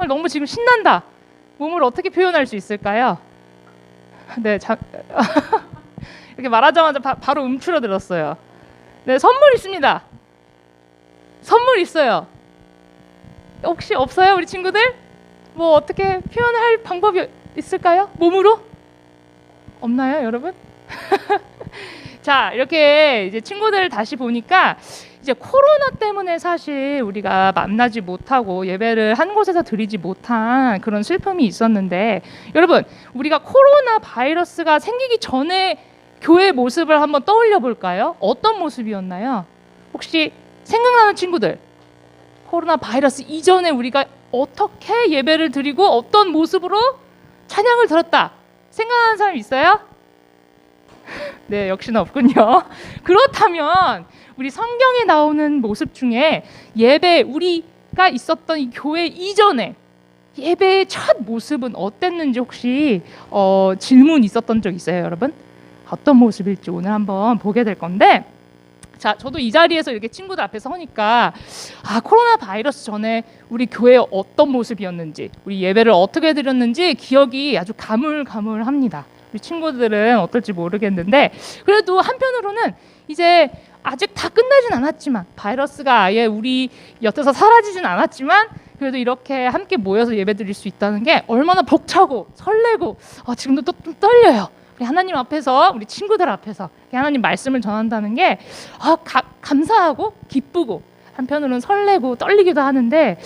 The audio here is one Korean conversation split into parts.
너무 지금 신난다. 몸을 어떻게 표현할 수 있을까요? 네, 이렇게 말하자마자 바로 움츠러들었어요. 네, 선물 있습니다. 선물 있어요. 혹시 없어요, 우리 친구들? 뭐 어떻게 표현할 방법이 있을까요? 몸으로? 없나요, 여러분? 자, 이렇게 이제 친구들 다시 보니까 이제 코로나 때문에 사실 우리가 만나지 못하고 예배를 한 곳에서 드리지 못한 그런 슬픔이 있었는데, 여러분, 우리가 코로나 바이러스가 생기기 전에 교회 모습을 한번 떠올려 볼까요? 어떤 모습이었나요? 혹시 생각나는 친구들, 코로나 바이러스 이전에 우리가 어떻게 예배를 드리고 어떤 모습으로 찬양을 들었다, 생각나는 사람 있어요? 네, 역시나 없군요. 그렇다면 우리 성경에 나오는 모습 중에 예배, 우리가 있었던 이 교회 이전에 예배의 첫 모습은 어땠는지 혹시 질문 있었던 적 있어요, 여러분? 어떤 모습일지 오늘 한번 보게 될 건데, 자, 저도 이 자리에서 이렇게 친구들 앞에 서니까 코로나 바이러스 전에 우리 교회 어떤 모습이었는지, 우리 예배를 어떻게 드렸는지 기억이 아주 가물가물합니다. 우리 친구들은 어떨지 모르겠는데, 그래도 한편으로는 이제 아직 다 끝나진 않았지만, 바이러스가 아예 우리 곁에서 사라지진 않았지만, 그래도 이렇게 함께 모여서 예배 드릴 수 있다는 게 얼마나 벅차고 설레고, 지금도 또 떨려요. 우리 하나님 앞에서, 우리 친구들 앞에서 하나님 말씀을 전한다는 게 감사하고 기쁘고 한편으로는 설레고 떨리기도 하는데,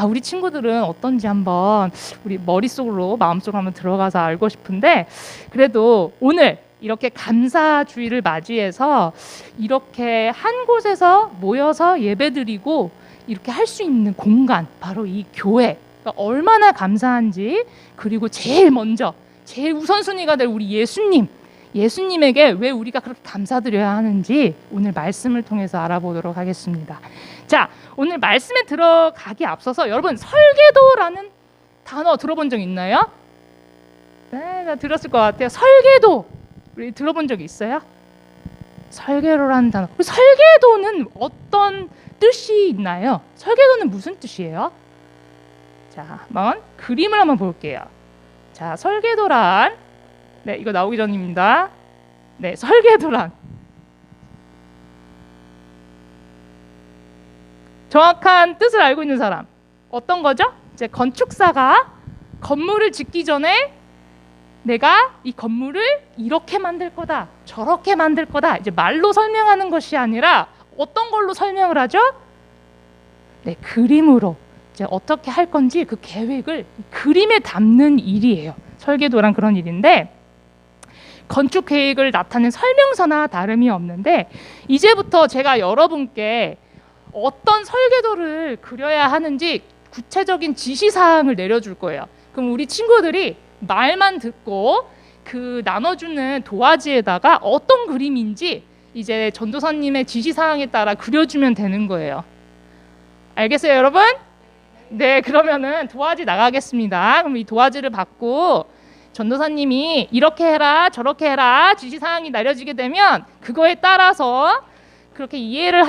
우리 친구들은 어떤지 한번 우리 머릿속으로, 마음속으로 한번 들어가서 알고 싶은데, 그래도 오늘 이렇게 감사주의를 맞이해서 이렇게 한 곳에서 모여서 예배드리고 이렇게 할 수 있는 공간, 바로 이 교회, 그러니까 얼마나 감사한지, 그리고 제일 먼저 제일 우선순위가 될 우리 예수님에게 왜 우리가 그렇게 감사드려야 하는지 오늘 말씀을 통해서 알아보도록 하겠습니다. 자, 오늘 말씀에 들어가기 앞서서 여러분, 설계도라는 단어 들어본 적 있나요? 네, 들었을 것 같아요. 설계도 우리 들어본 적 있어요? 설계도라는 단어. 설계도는 어떤 뜻이 있나요? 설계도는 무슨 뜻이에요? 자, 한번 그림을 한번 볼게요. 자, 설계도란, 네, 이거 나오기 전입니다. 네, 설계도란 정확한 뜻을 알고 있는 사람 어떤 거죠? 이제 건축사가 건물을 짓기 전에 내가 이 건물을 이렇게 만들 거다, 저렇게 만들 거다, 이제 말로 설명하는 것이 아니라 어떤 걸로 설명을 하죠? 네, 그림으로 이제 어떻게 할 건지 그 계획을 그림에 담는 일이에요. 설계도란 그런 일인데, 건축 계획을 나타낸 설명서나 다름이 없는데, 이제부터 제가 여러분께 어떤 설계도를 그려야 하는지 구체적인 지시사항을 내려줄 거예요. 그럼 우리 친구들이 말만 듣고 그 나눠주는 도화지에다가 어떤 그림인지 이제 전도사님의 지시사항에 따라 그려주면 되는 거예요. 알겠어요, 여러분? 네, 그러면은 도화지 나가겠습니다. 그럼 이 도화지를 받고 전도사님이 이렇게 해라, 저렇게 해라 지시사항이 내려지게 되면 그거에 따라서 그렇게 이해를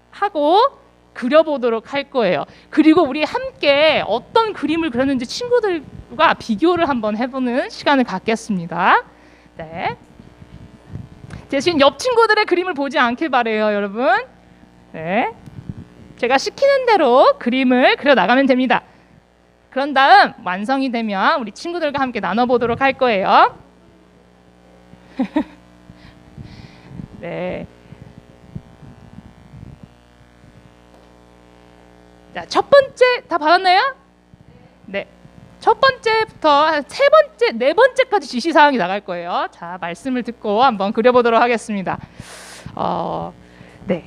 하고 그려보도록 할 거예요. 그리고 우리 함께 어떤 그림을 그렸는지 친구들과 비교를 한번 해보는 시간을 갖겠습니다. 네. 대신 옆 친구들의 그림을 보지 않길 바래요, 여러분. 네. 제가 시키는 대로 그림을 그려 나가면 됩니다. 그런 다음 완성이 되면 우리 친구들과 함께 나눠보도록 할 거예요. 네. 자, 첫 번째 다 받았나요? 네. 첫 번째부터 세 번째, 네 번째까지 지시사항이 나갈 거예요. 자, 말씀을 듣고 한번 그려보도록 하겠습니다. 네.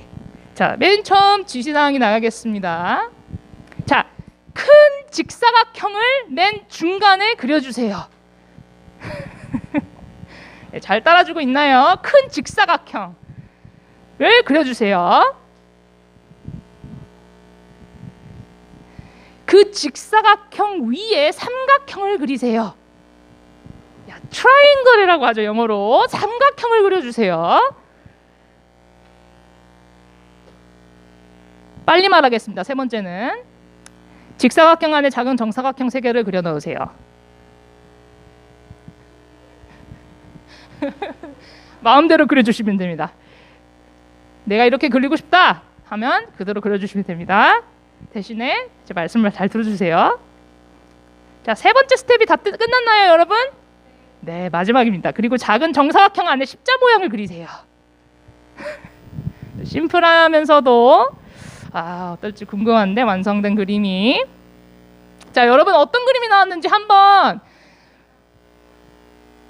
자, 맨 처음 지시사항이 나가겠습니다. 자, 큰 직사각형을 맨 중간에 그려주세요. 네, 잘 따라주고 있나요? 큰 직사각형을 그려주세요. 그 직사각형 위에 삼각형을 그리세요. 야, 트라이앵글이라고 하죠, 영어로. 삼각형을 그려주세요. 빨리 말하겠습니다. 세 번째는 직사각형 안에 작은 정사각형 3개를 그려 넣으세요. 마음대로 그려주시면 됩니다. 내가 이렇게 그리고 싶다 하면 그대로 그려주시면 됩니다. 대신에 제 말씀을 잘 들어주세요. 자, 3번째 스텝이 다 끝났나요, 여러분? 네, 마지막입니다. 그리고 작은 정사각형 안에 십자 모양을 그리세요. 심플하면서도 어떨지 궁금한데 완성된 그림이. 자, 여러분 어떤 그림이 나왔는지 한번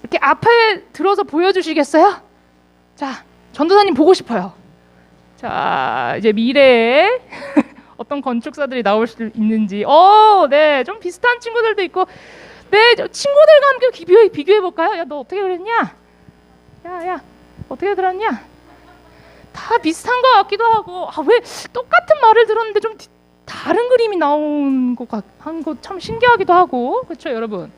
이렇게 앞에 들어서 보여주시겠어요? 자, 전도사님 보고 싶어요. 자, 이제 미래에 어떤 건축사들이 나올 수 있는지. 네, 좀 비슷한 친구들도 있고. 네, 친구들과 함께 비교해 볼까요? 야, 너 어떻게 그랬냐? 야, 어떻게 들었냐? 다 비슷한 것 같기도 하고. 왜 똑같은 말을 들었는데 좀 다른 그림이 나온 것 한 거 참 신기하기도 하고. 그렇죠, 여러분?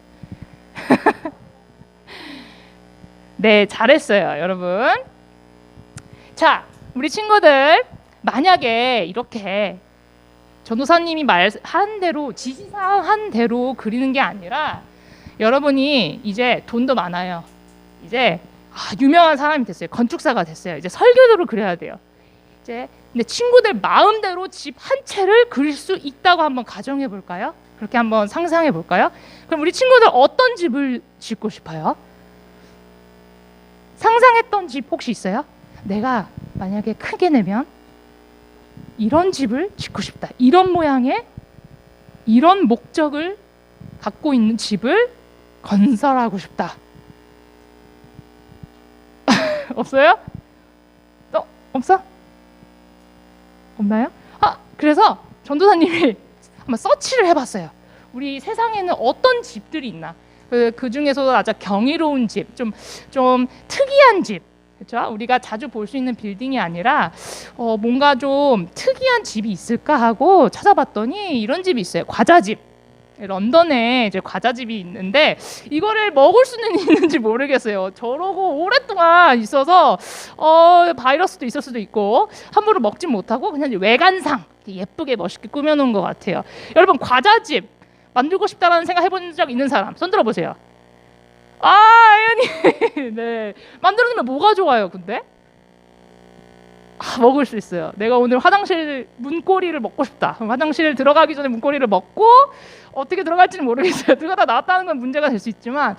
네, 잘했어요, 여러분. 자, 우리 친구들 만약에 이렇게 전도사님이 말한 대로 지시사항한 대로 그리는 게 아니라 여러분이 이제 돈도 많아요. 이제 유명한 사람이 됐어요. 건축사가 됐어요. 이제 설계도를 그려야 돼요. 이제 근데 친구들 마음대로 집 한 채를 그릴 수 있다고 한번 가정해 볼까요? 그렇게 한번 상상해 볼까요? 그럼 우리 친구들 어떤 집을 짓고 싶어요? 상상했던 집 혹시 있어요? 내가 만약에 크게 내면 이런 집을 짓고 싶다. 이런 모양의 이런 목적을 갖고 있는 집을 건설하고 싶다. 없어요? 없어? 없나요? 그래서 전도사님이 한번 서치를 해봤어요. 우리 세상에는 어떤 집들이 있나? 그 중에서도 아주 경이로운 집, 좀 특이한 집, 그렇죠? 우리가 자주 볼 수 있는 빌딩이 아니라 뭔가 좀 특이한 집이 있을까 하고 찾아봤더니 이런 집이 있어요. 과자집. 런던에 이제 과자집이 있는데 이거를 먹을 수는 있는지 모르겠어요. 저러고 오랫동안 있어서 바이러스도 있을 수도 있고 함부로 먹진 못하고 그냥 외관상 예쁘게 멋있게 꾸며놓은 것 같아요. 여러분 과자집 만들고 싶다라는 생각 해본 적 있는 사람 손 들어보세요. 아연이 네, 만들어놓으면 뭐가 좋아요? 근데 먹을 수 있어요. 내가 오늘 화장실 문고리를 먹고 싶다. 화장실 들어가기 전에 문고리를 먹고 어떻게 들어갈지는 모르겠어요. 들어가다 나왔다는 건 문제가 될 수 있지만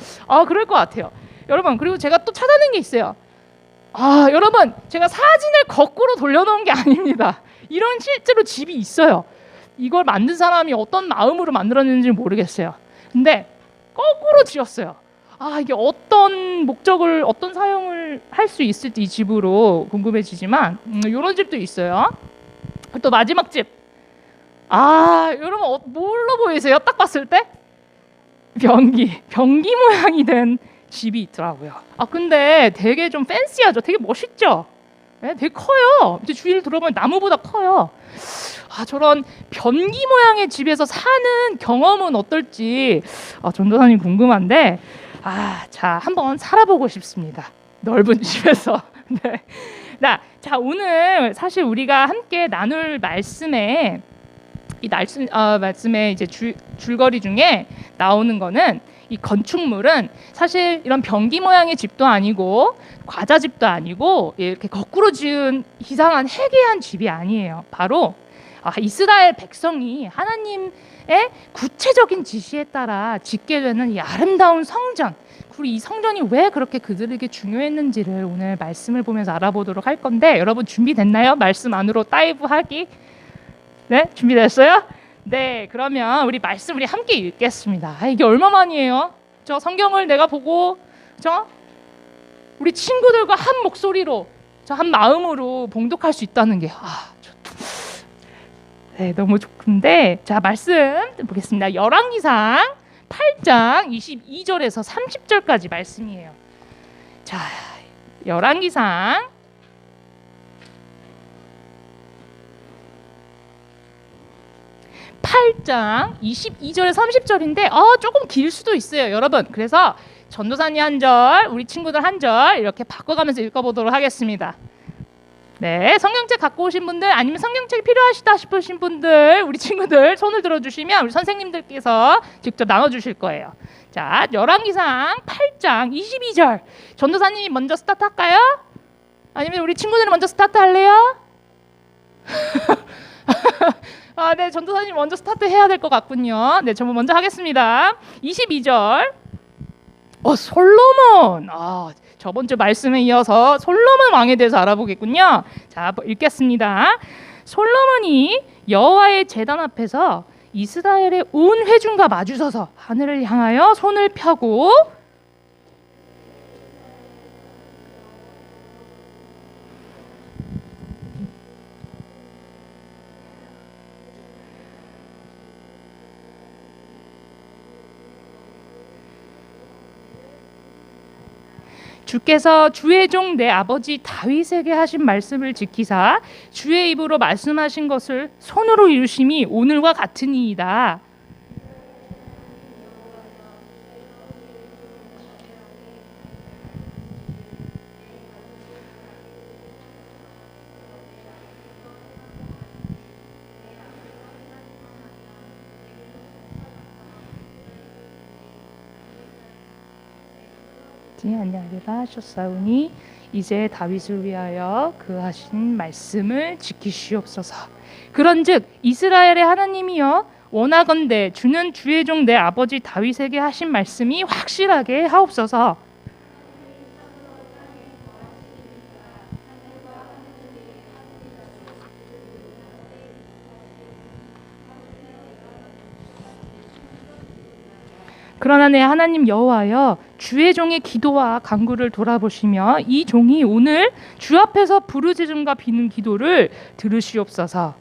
그럴 것 같아요. 여러분 그리고 제가 또 찾아낸 게 있어요. 여러분 제가 사진을 거꾸로 돌려놓은 게 아닙니다. 이런 실제로 집이 있어요. 이걸 만든 사람이 어떤 마음으로 만들었는지 모르겠어요. 근데 거꾸로 지었어요. 이게 어떤 목적을 어떤 사용을 할 수 있을지 이 집으로 궁금해지지만 이런 집도 있어요. 또 마지막 집. 여러분 뭘로 보이세요? 딱 봤을 때 변기 모양이 된 집이 있더라고요. 근데 되게 좀 팬시하죠. 되게 멋있죠. 네, 되게 커요. 이제 주위를 둘러보면 나무보다 커요. 저런 변기 모양의 집에서 사는 경험은 어떨지 전도사님 궁금한데 자 한번 살아보고 싶습니다. 넓은 집에서. 네. 자 오늘 사실 우리가 함께 나눌 말씀에 말씀의 이제 줄거리 중에 나오는 거는 이 건축물은 사실 이런 변기 모양의 집도 아니고 과자집도 아니고 이렇게 거꾸로 지은 이상한 해괴한 집이 아니에요. 바로 이스라엘 백성이 하나님의 구체적인 지시에 따라 짓게 되는 이 아름다운 성전. 그리고 이 성전이 왜 그렇게 그들에게 중요했는지를 오늘 말씀을 보면서 알아보도록 할 건데 여러분 준비됐나요? 말씀 안으로 다이브하기? 네? 준비됐어요? 네, 그러면 우리 말씀 우리 함께 읽겠습니다. 이게 얼마만이에요? 저 성경을 내가 보고 우리 친구들과 한 목소리로 한 마음으로 봉독할 수 있다는 게 네, 너무 좋은데 자 말씀 보겠습니다. 열왕기상 8장 22절에서 30절까지 말씀이에요. 자, 열왕기상 8장 22절에 30절인데 조금 길 수도 있어요, 여러분. 그래서 전도사님 한 절, 우리 친구들 한 절 이렇게 바꿔가면서 읽어보도록 하겠습니다. 네, 성경책 갖고 오신 분들 아니면 성경책이 필요하시다 싶으신 분들 우리 친구들 손을 들어주시면 우리 선생님들께서 직접 나눠주실 거예요. 자, 열왕기상 8장 22절 전도사님이 먼저 스타트 할까요? 아니면 우리 친구들이 먼저 스타트 할래요? 아, 네, 전도사님 먼저 스타트 해야 될 것 같군요. 네, 저 먼저 하겠습니다. 22절 솔로몬 저번 주 말씀에 이어서 솔로몬 왕에 대해서 알아보겠군요. 자, 읽겠습니다. 솔로몬이 여호와의 제단 앞에서 이스라엘의 온 회중과 마주서서 하늘을 향하여 손을 펴고 주께서 주의 종 내 아버지 다윗에게 하신 말씀을 지키사 주의 입으로 말씀하신 것을 손으로 이루심이 오늘과 같으니이다. 아니하리라 하셨사오니 이제 다윗을 위하여 그 하신 말씀을 지키시옵소서. 그런즉 이스라엘의 하나님이여 원하건대 주는 주의 종 내 아버지 다윗에게 하신 말씀이 확실하게 하옵소서. 그러나 내 하나님 여호와여 주의 종의 기도와 간구를 돌아보시며 이 종이 오늘 주 앞에서 부르짖음과 비는 기도를 들으시옵소서.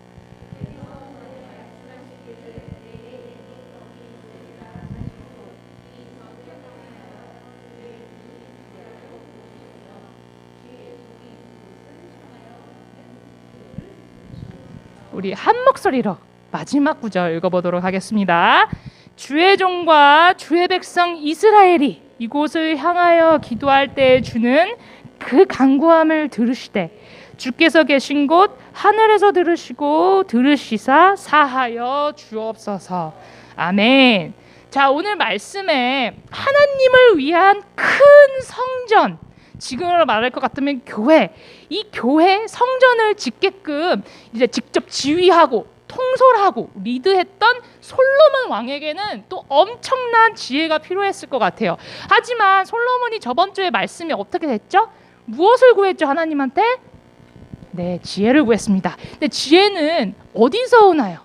우리 한 목소리로 마지막 구절 읽어보도록 하겠습니다. 주의 종과 주의 백성 이스라엘이 이곳을 향하여 기도할 때 주는 그 간구함을 들으시되 주께서 계신 곳 하늘에서 들으시고 들으시사 사하여 주옵소서. 아멘. 자, 오늘 말씀에 하나님을 위한 큰 성전, 지금으로 말할 것 같으면 교회, 이 교회 성전을 짓게끔 이제 직접 지휘하고 통솔하고 리드했던 솔로몬 왕에게는 또 엄청난 지혜가 필요했을 것 같아요. 하지만 솔로몬이 저번 주에 말씀이 어떻게 됐죠? 무엇을 구했죠? 하나님한테? 네, 지혜를 구했습니다. 근데 지혜는 어디서 오나요?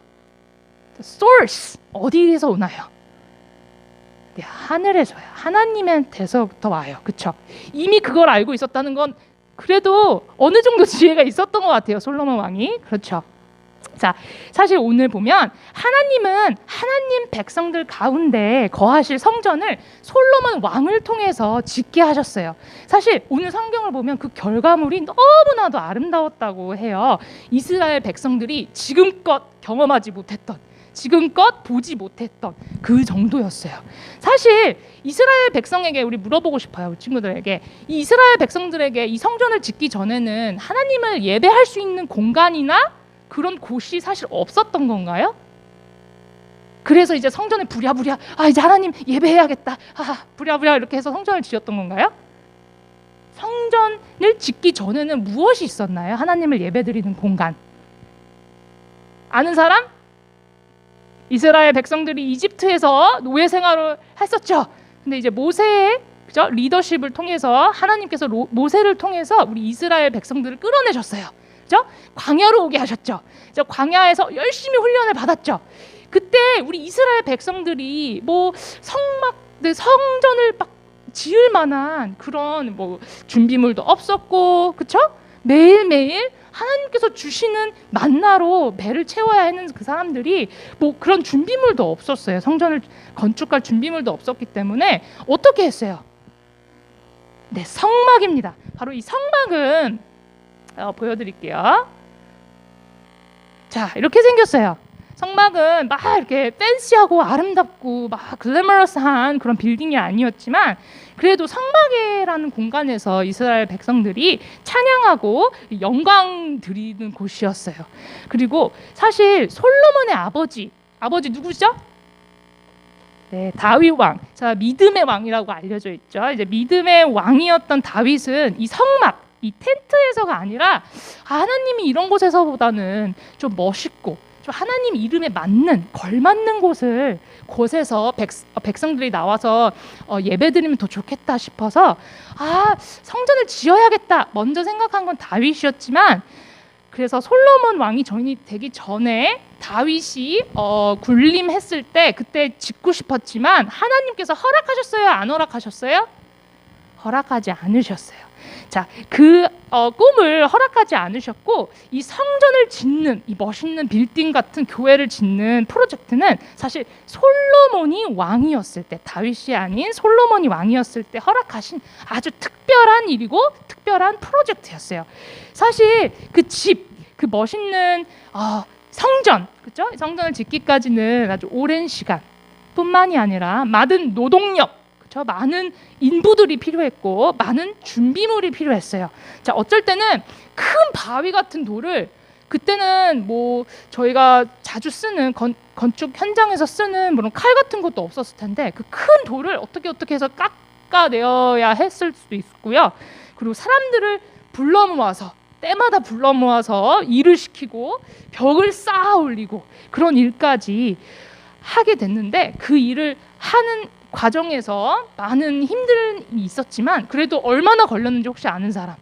source, 어디에서 오나요? 네, 하늘에서요. 하나님한테서부터 와요. 그렇죠? 이미 그걸 알고 있었다는 건 그래도 어느 정도 지혜가 있었던 것 같아요. 솔로몬 왕이. 그렇죠? 자, 사실 오늘 보면 하나님은 하나님 백성들 가운데 거하실 성전을 솔로몬 왕을 통해서 짓게 하셨어요. 사실 오늘 성경을 보면 그 결과물이 너무나도 아름다웠다고 해요. 이스라엘 백성들이 지금껏 경험하지 못했던, 지금껏 보지 못했던 그 정도였어요. 사실 이스라엘 백성에게 우리 물어보고 싶어요. 우리 친구들에게 이 이스라엘 백성들에게 이 성전을 짓기 전에는 하나님을 예배할 수 있는 공간이나 그런 곳이 사실 없었던 건가요? 그래서 이제 성전을 부랴부랴 이제 하나님 예배해야겠다 부랴부랴 이렇게 해서 성전을 지었던 건가요? 성전을 짓기 전에는 무엇이 있었나요? 하나님을 예배드리는 공간. 아는 사람? 이스라엘 백성들이 이집트에서 노예 생활을 했었죠. 근데 이제 모세의 그죠? 리더십을 통해서 하나님께서 모세를 통해서 우리 이스라엘 백성들을 끌어내셨어요. 그죠? 광야로 오게 하셨죠. 그죠? 광야에서 열심히 훈련을 받았죠. 그때 우리 이스라엘 백성들이 뭐 성전을 막 지을 만한 그런 뭐 준비물도 없었고, 그렇죠? 매일매일 하나님께서 주시는 만나로 배를 채워야 하는 그 사람들이 뭐 그런 준비물도 없었어요. 성전을 건축할 준비물도 없었기 때문에 어떻게 했어요? 네, 성막입니다. 바로 이 성막은 보여드릴게요. 자, 이렇게 생겼어요. 성막은 막 이렇게 팬시하고 아름답고 막 글래머러스한 그런 빌딩이 아니었지만 그래도 성막이라는 공간에서 이스라엘 백성들이 찬양하고 영광 드리는 곳이었어요. 그리고 사실 솔로몬의 아버지 누구죠? 네, 다윗 왕. 자, 믿음의 왕이라고 알려져 있죠. 이제 믿음의 왕이었던 다윗은 이 성막, 이 텐트에서가 아니라 하나님이 이런 곳에서보다는 좀 멋있고 좀 하나님 이름에 맞는 걸맞는 곳에서 백성들이 나와서 예배드리면 더 좋겠다 싶어서 성전을 지어야겠다 먼저 생각한 건 다윗이었지만 그래서 솔로몬 왕이 되기 전에 다윗이 군림했을 때 그때 짓고 싶었지만 하나님께서 허락하셨어요? 안 허락하셨어요? 허락하지 않으셨어요. 자, 그 꿈을 허락하지 않으셨고 이 성전을 짓는 이 멋있는 빌딩 같은 교회를 짓는 프로젝트는 사실 솔로몬이 왕이었을 때 다윗이 아닌 솔로몬이 왕이었을 때 허락하신 아주 특별한 일이고 특별한 프로젝트였어요. 사실 그 멋있는 성전, 그렇죠? 성전을 짓기까지는 아주 오랜 시간뿐만이 아니라 많은 노동력, 그렇죠? 많은 인부들이 필요했고 많은 준비물이 필요했어요. 자, 어쩔 때는 큰 바위 같은 돌을 그때는 뭐 저희가 자주 쓰는 건축 현장에서 쓰는 물론 칼 같은 것도 없었을 텐데 그 큰 돌을 어떻게 해서 깎아내어야 했을 수도 있고요. 그리고 사람들을 불러 모아서 때마다 불러 모아서 일을 시키고 벽을 쌓아 올리고 그런 일까지 하게 됐는데 그 일을 하는 과정에서 많은 힘듦이 있었지만 그래도 얼마나 걸렸는지 혹시 아는 사람?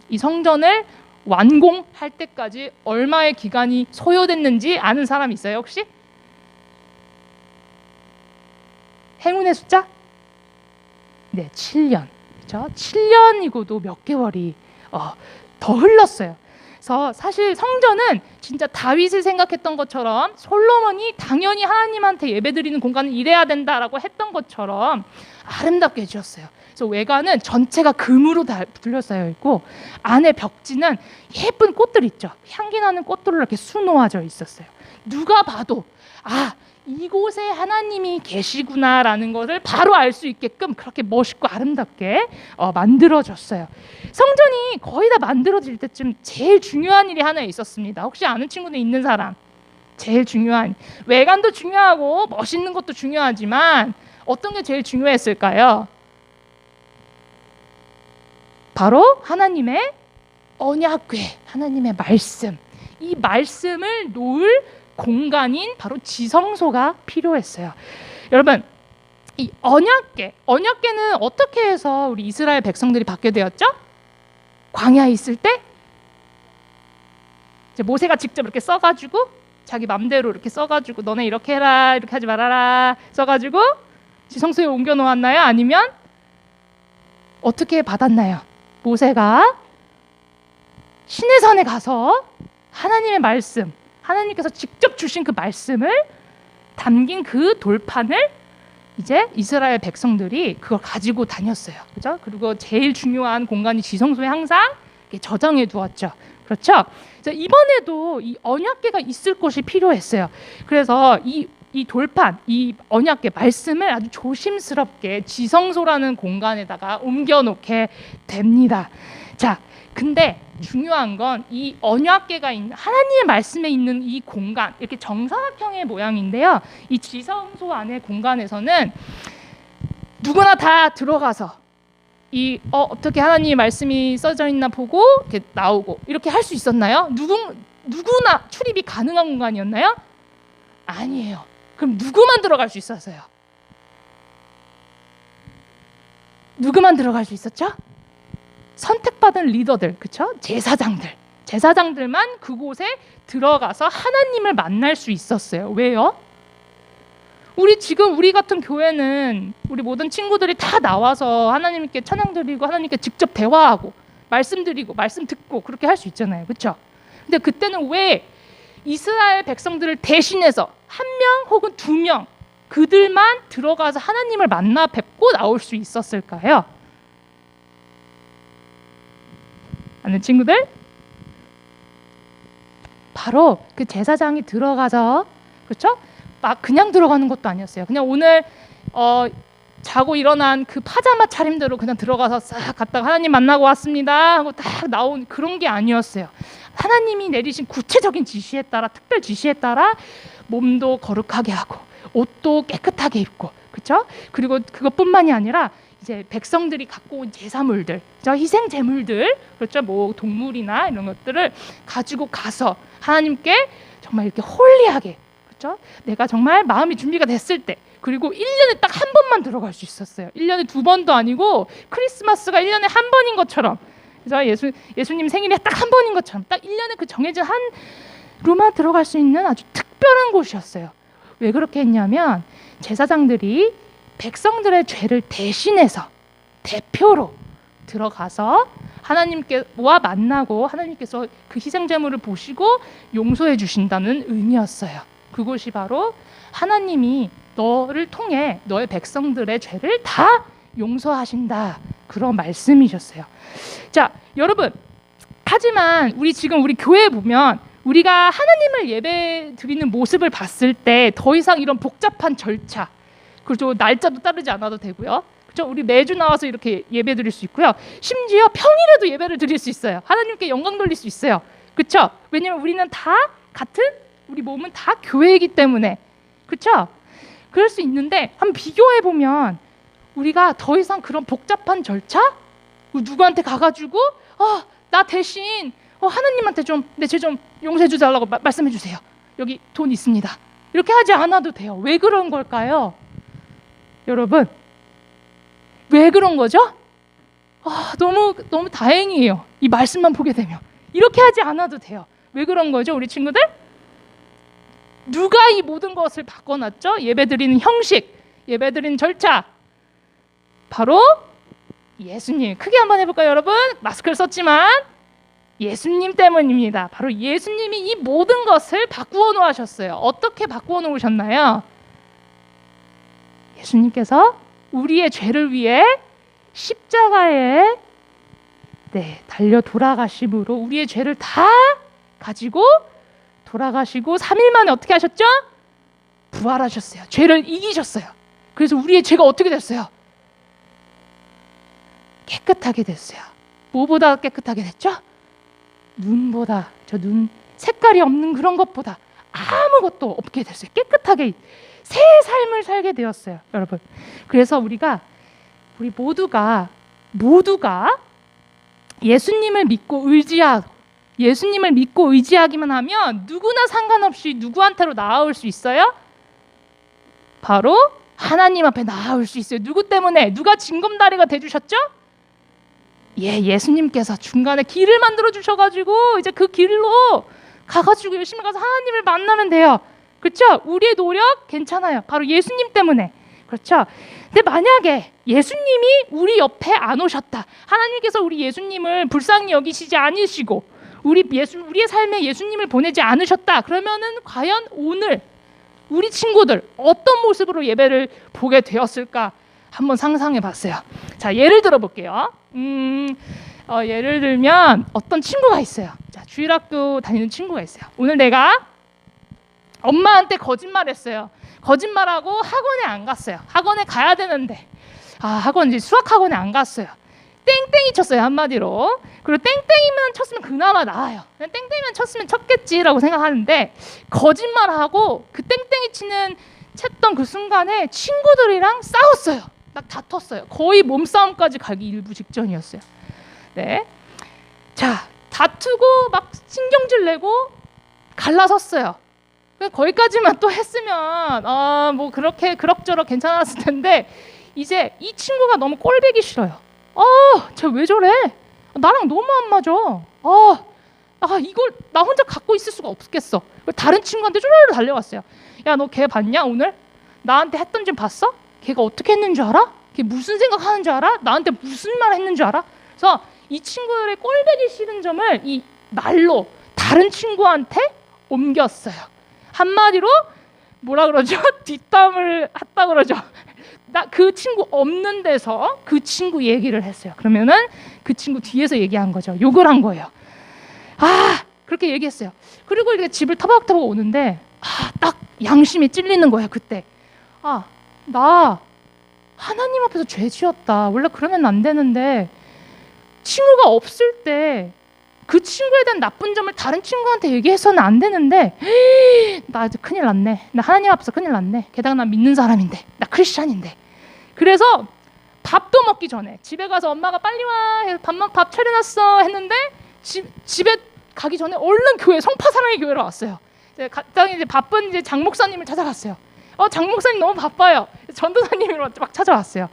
이 성전을 완공할 때까지 얼마의 기간이 소요됐는지 아는 사람 있어요 혹시? 행운의 숫자? 네, 7년. 그렇죠? 7년이고도 몇 개월이 더 흘렀어요. 그래서 사실 성전은 진짜 다윗을 생각했던 것처럼 솔로몬이 당연히 하나님한테 예배드리는 공간은 이래야 된다라고 했던 것처럼 아름답게 지었어요. 그래서 외관은 전체가 금으로 둘러싸여 있고 안에 벽지는 예쁜 꽃들 있죠. 향기 나는 꽃들로 이렇게 수놓아져 있었어요. 누가 봐도 이곳에 하나님이 계시구나라는 것을 바로 알 수 있게끔 그렇게 멋있고 아름답게 만들어졌어요. 성전이 거의 다 만들어질 때쯤 제일 중요한 일이 하나 있었습니다. 혹시 아는 친구들 있는 사람? 제일 중요한 외관도 중요하고 멋있는 것도 중요하지만 어떤 게 제일 중요했을까요? 바로 하나님의 언약궤, 하나님의 말씀. 이 말씀을 놓을 공간인 바로 지성소가 필요했어요. 여러분, 이 언약궤는 어떻게 해서 우리 이스라엘 백성들이 받게 되었죠? 광야에 있을 때 이제 모세가 직접 이렇게 써가지고 자기 맘대로 이렇게 써가지고 너네 이렇게 해라 이렇게 하지 말아라 써가지고 지성소에 옮겨 놓았나요? 아니면 어떻게 받았나요? 모세가 시내산에 가서 하나님의 말씀, 하나님께서 직접 주신 그 말씀을 담긴 그 돌판을 이제 이스라엘 백성들이 그걸 가지고 다녔어요. 그렇죠? 그리고 제일 중요한 공간이 지성소에 항상 저장해 두었죠. 그렇죠? 그래서 이번에도 이 언약궤가 있을 곳이 필요했어요. 그래서 이 돌판, 이 언약궤 말씀을 아주 조심스럽게 지성소라는 공간에다가 옮겨 놓게 됩니다. 자, 근데 중요한 건 이 언약궤가 있는 하나님의 말씀에 있는 이 공간 이렇게 정사각형의 모양인데요. 이 지성소 안의 공간에서는 누구나 다 들어가서 어떻게 하나님의 말씀이 써져 있나 보고 이렇게 나오고 이렇게 할 수 있었나요? 누구나 출입이 가능한 공간이었나요? 아니에요. 그럼 누구만 들어갈 수 있었어요? 누구만 들어갈 수 있었죠? 선택받은 리더들, 그렇죠? 제사장들만 그곳에 들어가서 하나님을 만날 수 있었어요. 왜요? 우리 같은 교회는 우리 모든 친구들이 다 나와서 하나님께 찬양 드리고 하나님께 직접 대화하고 말씀 드리고 말씀 듣고 그렇게 할 수 있잖아요. 그렇죠? 근데 그때는 왜 이스라엘 백성들을 대신해서 한 명 혹은 두 명 그들만 들어가서 하나님을 만나 뵙고 나올 수 있었을까요? 아는 친구들? 바로 그 제사장이 들어가서 그렇죠? 막 그냥 들어가는 것도 아니었어요. 그냥 오늘 자고 일어난 그 파자마 차림대로 그냥 들어가서 싹 갔다가 하나님 만나고 왔습니다 하고 딱 나온 그런 게 아니었어요. 하나님이 내리신 구체적인 지시에 따라, 특별 지시에 따라 몸도 거룩하게 하고 옷도 깨끗하게 입고, 그렇죠? 그리고 그것뿐만이 아니라 이제 백성들이 갖고 온 제사물들, 희생 제물들, 그렇죠? 뭐 동물이나 이런 것들을 가지고 가서 하나님께 정말 이렇게 홀리하게, 그렇죠? 내가 정말 마음이 준비가 됐을 때, 그리고 1년에 딱 한 번만 들어갈 수 있었어요. 1년에 2번도 아니고 크리스마스가 1년에 한 번인 것처럼, 그래서 예수님 생일이 딱 한 번인 것처럼 딱 1년에 그 정해진 하루만 들어갈 수 있는 아주 특별한 곳이었어요. 왜 그렇게 했냐면 제사장들이 백성들의 죄를 대신해서 대표로 들어가서 하나님께와 만나고 하나님께서 그 희생제물을 보시고 용서해 주신다는 의미였어요. 그곳이 바로 하나님이 너를 통해 너의 백성들의 죄를 다 용서하신다, 그런 말씀이셨어요. 자, 여러분, 하지만 우리 교회에 보면 우리가 하나님을 예배 드리는 모습을 봤을 때 더 이상 이런 복잡한 절차, 그렇죠, 날짜도 따르지 않아도 되고요, 그렇죠, 우리 매주 나와서 이렇게 예배 드릴 수 있고요, 심지어 평일에도 예배를 드릴 수 있어요. 하나님께 영광 돌릴 수 있어요. 그렇죠? 왜냐하면 우리는 다 같은, 우리 몸은 다 교회이기 때문에, 그렇죠? 그럴 수 있는데 한번 비교해 보면 우리가 더 이상 그런 복잡한 절차, 누구한테 가가지고 나 대신 하나님한테 좀 내 죄 좀 용서해 주달라고 말씀해 주세요, 여기 돈 있습니다, 이렇게 하지 않아도 돼요. 왜 그런 걸까요? 여러분, 왜 그런 거죠? 너무 다행이에요. 이 말씀만 보게 되면 이렇게 하지 않아도 돼요. 왜 그런 거죠, 우리 친구들? 누가 이 모든 것을 바꿔놨죠? 예배드리는 형식, 예배드리는 절차, 바로 예수님. 크게 한번 해볼까요, 여러분? 마스크를 썼지만 예수님 때문입니다. 바로 예수님이 이 모든 것을 바꾸어 놓으셨어요. 어떻게 바꾸어 놓으셨나요? 예수님께서 우리의 죄를 위해 십자가에 달려 돌아가심으로 우리의 죄를 다 가지고 돌아가시고 3일 만에 어떻게 하셨죠? 부활하셨어요. 죄를 이기셨어요. 그래서 우리의 죄가 어떻게 됐어요? 깨끗하게 됐어요. 뭐보다 깨끗하게 됐죠? 눈보다, 저 눈 색깔이 없는 그런 것보다 아무것도 없게 됐어요. 깨끗하게 새 삶을 살게 되었어요, 여러분. 그래서 우리 모두가 예수님을 믿고 의지하기만 하면 누구나 상관없이 누구한테로 나아올 수 있어요? 바로 하나님 앞에 나아올 수 있어요. 누구 때문에? 누가 징검다리가 돼주셨죠? 예수님께서 중간에 길을 만들어 주셔가지고 이제 그 길로 가가지고 열심히 가서 하나님을 만나면 돼요. 그렇죠? 우리의 노력 괜찮아요. 바로 예수님 때문에. 그렇죠? 근데 만약에 예수님이 우리 옆에 안 오셨다, 하나님께서 우리 예수님을 불쌍히 여기시지 않으시고 우리의 삶에 예수님을 보내지 않으셨다, 그러면은 과연 오늘 우리 친구들 어떤 모습으로 예배를 보게 되었을까 한번 상상해 봤어요. 자, 예를 들어 볼게요. 예를 들면 어떤 친구가 있어요. 자, 주일학교 다니는 친구가 있어요. 오늘 내가 엄마한테 거짓말했어요. 거짓말하고 학원에 안 갔어요. 학원에 가야 되는데 학원 이제 수학 학원에 안 갔어요. 땡땡이 쳤어요, 한마디로. 그리고 땡땡이만 쳤으면 그나마 나아요. 그냥 땡땡이만 쳤으면 쳤겠지라고 생각하는데 거짓말하고 그 땡땡이 쳤던 그 순간에 친구들이랑 싸웠어요. 막 다퉜어요. 거의 몸싸움까지 가기 일부 직전이었어요. 네, 자, 다투고 막 신경질 내고 갈라섰어요. 거기까지만 또 했으면 뭐 그렇게 그럭저럭 괜찮았을 텐데 이제 이 친구가 너무 꼴보기 싫어요. 쟤 왜 저래? 나랑 너무 안 맞아. 이걸 나 혼자 갖고 있을 수가 없겠어. 다른 친구한테 쪼르르 달려갔어요. 야, 너 걔 봤냐 오늘? 나한테 했던 줄 봤어? 걔가 어떻게 했는 줄 알아? 걔 무슨 생각하는 줄 알아? 나한테 무슨 말 했는 줄 알아? 그래서 이 친구들의 꼴보기 싫은 점을 이 말로 다른 친구한테 옮겼어요. 한마디로 뭐라 그러죠? 뒷담을 했다 그러죠. 나 그 친구 없는 데서 그 친구 얘기를 했어요. 그러면은 그 친구 뒤에서 얘기한 거죠. 욕을 한 거예요. 그렇게 얘기했어요. 그리고 이렇게 집을 터벅터벅 오는데 딱 양심이 찔리는 거야 그때. 나 하나님 앞에서 죄 지었다. 원래 그러면 안 되는데 친구가 없을 때 그 친구에 대한 나쁜 점을 다른 친구한테 얘기해서는 안 되는데 나 이제 큰일 났네. 나 하나님 앞에서 큰일 났네. 게다가 나 믿는 사람인데, 나 크리스찬인데. 그래서 밥도 먹기 전에 집에 가서 엄마가 빨리 와, 밥 차려놨어 했는데 집에 가기 전에 얼른 교회, 성파사랑의 교회로 왔어요. 갑자기 이제 바쁜 이제 장 목사님을 찾아갔어요. 장 목사님 너무 바빠요. 전도사님이 막 찾아왔어요.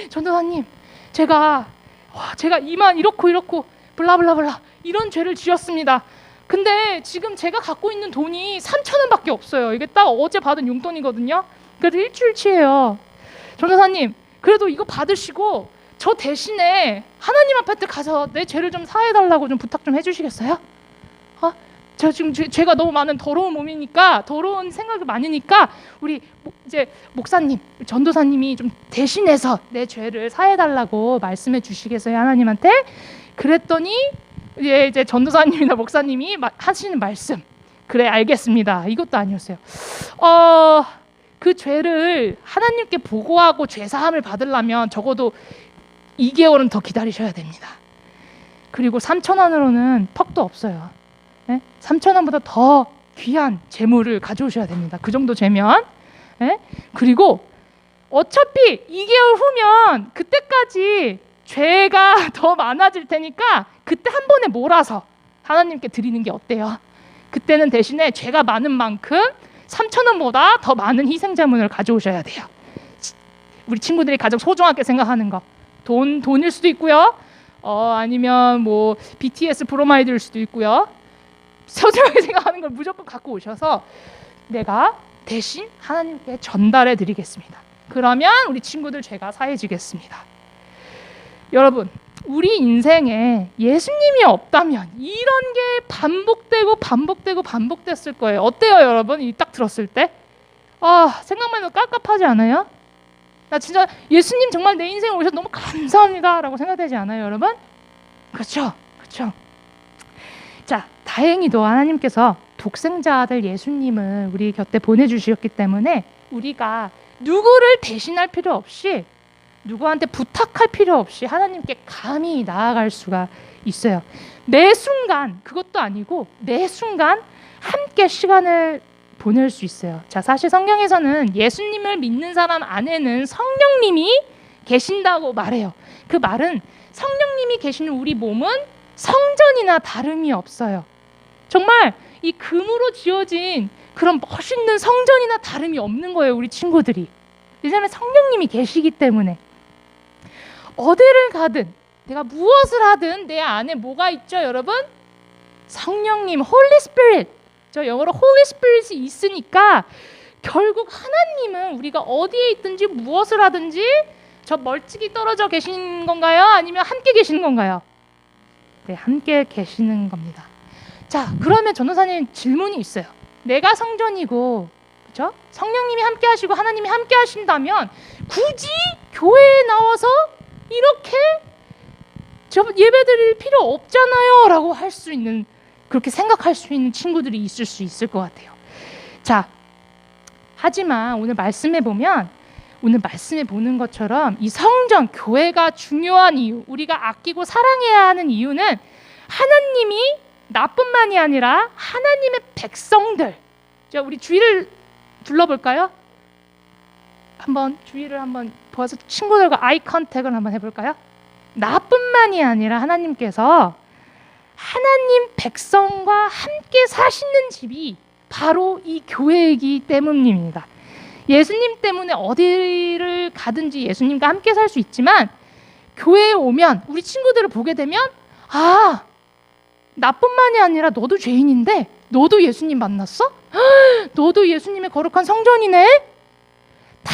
전도사님, 제가 이만 이렇고 블라블라블라 이런 죄를 지었습니다. 근데 지금 제가 갖고 있는 돈이 3,000원밖에 없어요. 이게 딱 어제 받은 용돈이거든요. 그래도 일주일치예요. 전도사님, 그래도 이거 받으시고 저 대신에 하나님 앞에 가서 내 죄를 좀 사해달라고 좀 부탁 좀 해주시겠어요? 제가 지금 죄가 너무 많은 더러운 몸이니까, 더러운 생각이 많으니까 우리 이제 목사님, 전도사님이 좀 대신해서 내 죄를 사해달라고 말씀해 주시겠어요, 하나님한테? 그랬더니 이제 전도사님이나 목사님이 하시는 말씀, 그래 알겠습니다. 이것도 아니었어요. 그 죄를 하나님께 보고하고 죄 사함을 받으려면 적어도 2개월은 더 기다리셔야 됩니다. 그리고 3,000원으로는 턱도 없어요. 3,000원보다 더 귀한 재물을 가져오셔야 됩니다. 그 정도 죄면. 그리고 어차피 2개월 후면 그때까지 죄가 더 많아질 테니까 그때 한 번에 몰아서 하나님께 드리는 게 어때요? 그때는 대신에 죄가 많은 만큼 3,000원보다 더 많은 희생제물을 가져오셔야 돼요. 우리 친구들이 가장 소중하게 생각하는 거, 돈일 수도 있고요. 아니면 뭐 BTS 브로마이드일 수도 있고요. 소중하게 생각하는 걸 무조건 갖고 오셔서 내가 대신 하나님께 전달해 드리겠습니다. 그러면 우리 친구들 죄가 사해지겠습니다. 여러분, 우리 인생에 예수님이 없다면 이런 게 반복됐을 거예요. 어때요, 여러분? 이 딱 들었을 때 생각만 해도 깝깝하지 않아요? 나 진짜 예수님 정말 내 인생에 오셔서 너무 감사합니다 라고 생각되지 않아요, 여러분? 그렇죠? 자, 다행히도 하나님께서 독생자 아들 예수님을 우리 곁에 보내주셨기 때문에 우리가 누구를 대신할 필요 없이, 누구한테 부탁할 필요 없이 하나님께 감히 나아갈 수가 있어요. 매 순간, 그것도 아니고 매 순간 함께 시간을 보낼 수 있어요. 자, 사실 성경에서는 예수님을 믿는 사람 안에는 성령님이 계신다고 말해요. 그 말은 성령님이 계시는 우리 몸은 성전이나 다름이 없어요. 정말 이 금으로 지어진 그런 멋있는 성전이나 다름이 없는 거예요, 우리 친구들이. 왜냐하면 성령님이 계시기 때문에. 어디를 가든, 내가 무엇을 하든 내 안에 뭐가 있죠, 여러분? 성령님, Holy Spirit. 저 영어로 Holy Spirit이 있으니까 결국 하나님은 우리가 어디에 있든지 무엇을 하든지 저 멀찍이 떨어져 계신 건가요? 아니면 함께 계시는 건가요? 네, 함께 계시는 겁니다. 자, 그러면 전도사님 질문이 있어요. 내가 성전이고, 그렇죠? 성령님이 함께 하시고 하나님이 함께 하신다면 굳이 교회에 나와서 이렇게 예배드릴 필요 없잖아요 라고 할 수 있는, 그렇게 생각할 수 있는 친구들이 있을 수 있을 것 같아요. 자, 하지만 오늘 말씀해 보는 것처럼 이 성전, 교회가 중요한 이유, 우리가 아끼고 사랑해야 하는 이유는 하나님이 나뿐만이 아니라 하나님의 백성들. 자, 우리 주위를 둘러볼까요? 한번 주위를 한번 보아서 친구들과 아이 컨택을 한번 해볼까요? 나뿐만이 아니라 하나님께서 하나님 백성과 함께 사시는 집이 바로 이 교회이기 때문입니다. 예수님 때문에 어디를 가든지 예수님과 함께 살 수 있지만 교회에 오면, 우리 친구들을 보게 되면 나뿐만이 아니라 너도 죄인인데 너도 예수님 만났어? 너도 예수님의 거룩한 성전이네? 다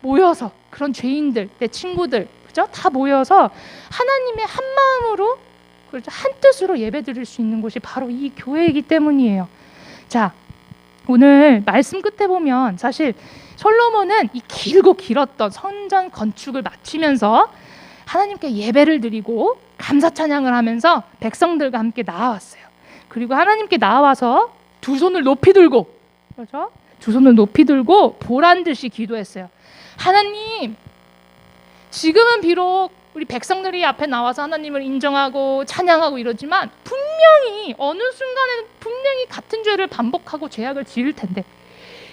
모여서, 그런 죄인들, 내 친구들, 그죠? 다 모여서 하나님의 한 마음으로, 그렇죠? 한 뜻으로 예배드릴 수 있는 곳이 바로 이 교회이기 때문이에요. 자, 오늘 말씀 끝에 보면 사실 솔로몬은 이 길고 길었던 성전 건축을 마치면서 하나님께 예배를 드리고 감사 찬양을 하면서 백성들과 함께 나아왔어요. 그리고 하나님께 나아와서 두 손을 높이 들고 그렇죠? 두 손을 높이 들고 보란 듯이 기도했어요. 하나님, 지금은 비록 우리 백성들이 앞에 나와서 하나님을 인정하고 찬양하고 이러지만 분명히 어느 순간에는 분명히 같은 죄를 반복하고 죄악을 지을 텐데,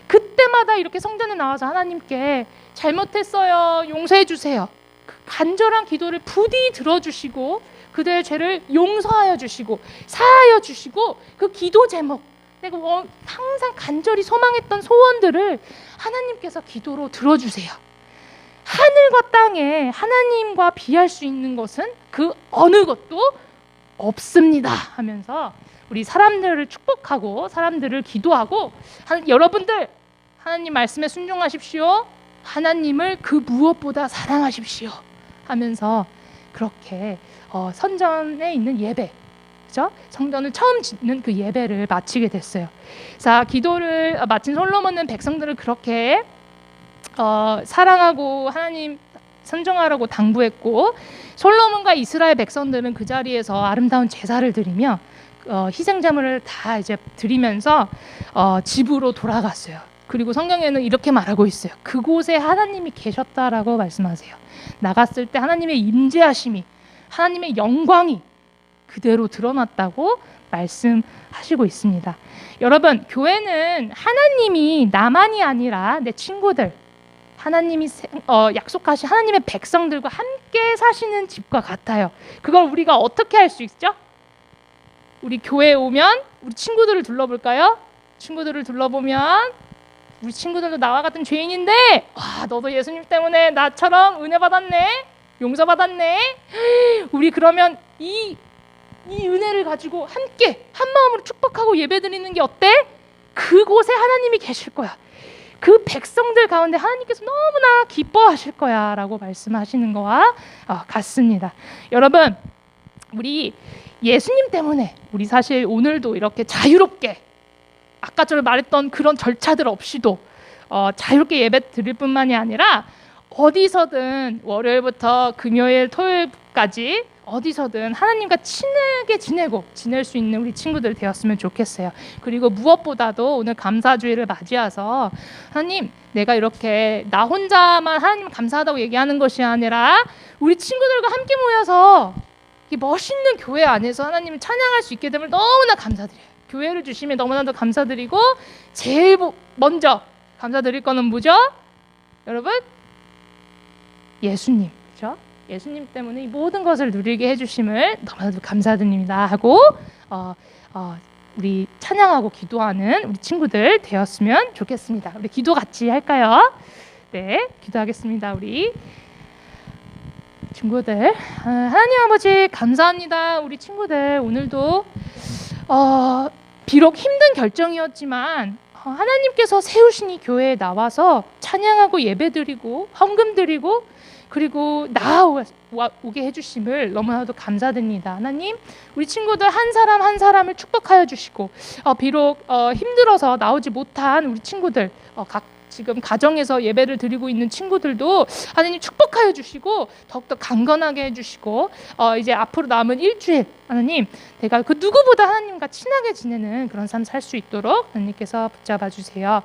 그때마다 이렇게 성전에 나와서 하나님께 잘못했어요, 용서해 주세요, 그 간절한 기도를 부디 들어주시고 그들의 죄를 용서하여 주시고 사하여 주시고, 그 기도 제목, 내가 항상 간절히 소망했던 소원들을 하나님께서 기도로 들어주세요. 하늘과 땅에 하나님과 비할 수 있는 것은 그 어느 것도 없습니다 하면서 우리 사람들을 축복하고 사람들을 기도하고, 여러분들 하나님 말씀에 순종하십시오, 하나님을 그 무엇보다 사랑하십시오 하면서 그렇게 선전에 있는 예배, 그죠? 성전을 처음 짓는 그 예배를 마치게 됐어요. 자, 기도를 마친 솔로몬은 백성들을 그렇게 사랑하고 하나님 선정하라고 당부했고, 솔로몬과 이스라엘 백성들은 그 자리에서 아름다운 제사를 드리며 희생제물을 다 이제 드리면서 집으로 돌아갔어요. 그리고 성경에는 이렇게 말하고 있어요. 그곳에 하나님이 계셨다라고 말씀하세요. 나갔을 때 하나님의 임재하심이, 하나님의 영광이 그대로 드러났다고 말씀하시고 있습니다. 여러분, 교회는 하나님이 나만이 아니라 내 친구들, 하나님이 약속하신 하나님의 백성들과 함께 사시는 집과 같아요. 그걸 우리가 어떻게 할 수 있죠? 우리 교회에 오면 우리 친구들을 둘러볼까요? 친구들을 둘러보면 우리 친구들도 나와 같은 죄인인데, 와, 너도 예수님 때문에 나처럼 은혜 받았네, 용서 받았네. 우리 그러면 이 은혜를 가지고 함께 한 마음으로 축복하고 예배드리는 게 어때? 그곳에 하나님이 계실 거야. 그 백성들 가운데 하나님께서 너무나 기뻐하실 거야 라고 말씀하시는 거와 같습니다. 여러분, 우리 예수님 때문에 우리 사실 오늘도 이렇게 자유롭게, 아까 전에 말했던 그런 절차들 없이도 자유롭게 예배 드릴 뿐만이 아니라 어디서든 월요일부터 금요일 토요일까지 어디서든 하나님과 친하게 지낼 수 있는 우리 친구들 되었으면 좋겠어요. 그리고 무엇보다도 오늘 감사주일을 맞이해서 하나님, 내가 이렇게 나 혼자만 하나님 감사하다고 얘기하는 것이 아니라 우리 친구들과 함께 모여서 이 멋있는 교회 안에서 하나님을 찬양할 수 있게 됨을 너무나 감사드려요. 교회를 주시면 너무나도 감사드리고, 제일 먼저 감사드릴 거는 뭐죠? 여러분, 예수님, 그렇죠? 예수님 때문에 이 모든 것을 누리게 해주심을 너무나도 감사드립니다 하고 우리 찬양하고 기도하는 우리 친구들 되었으면 좋겠습니다. 우리 기도 같이 할까요? 네, 기도하겠습니다. 우리 친구들, 하나님 아버지 감사합니다. 우리 친구들 오늘도 비록 힘든 결정이었지만 하나님께서 세우신 이 교회에 나와서 찬양하고 예배드리고 헌금드리고 그리고 나아오게 해주심을 너무나도 감사드립니다. 하나님, 우리 친구들 한 사람 한 사람을 축복하여 주시고, 비록 힘들어서 나오지 못한 우리 친구들, 각 지금 가정에서 예배를 드리고 있는 친구들도 하나님 축복하여 주시고 더욱더 강건하게 해주시고, 이제 앞으로 남은 일주일 하나님, 내가 그 누구보다 하나님과 친하게 지내는 그런 삶 살 수 있도록 하나님께서 붙잡아 주세요.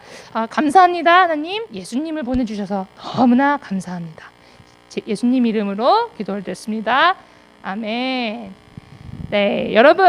감사합니다. 하나님, 예수님을 보내주셔서 너무나 감사합니다. 예수님 이름으로 기도를 드렸습니다. 아멘. 네, 여러분.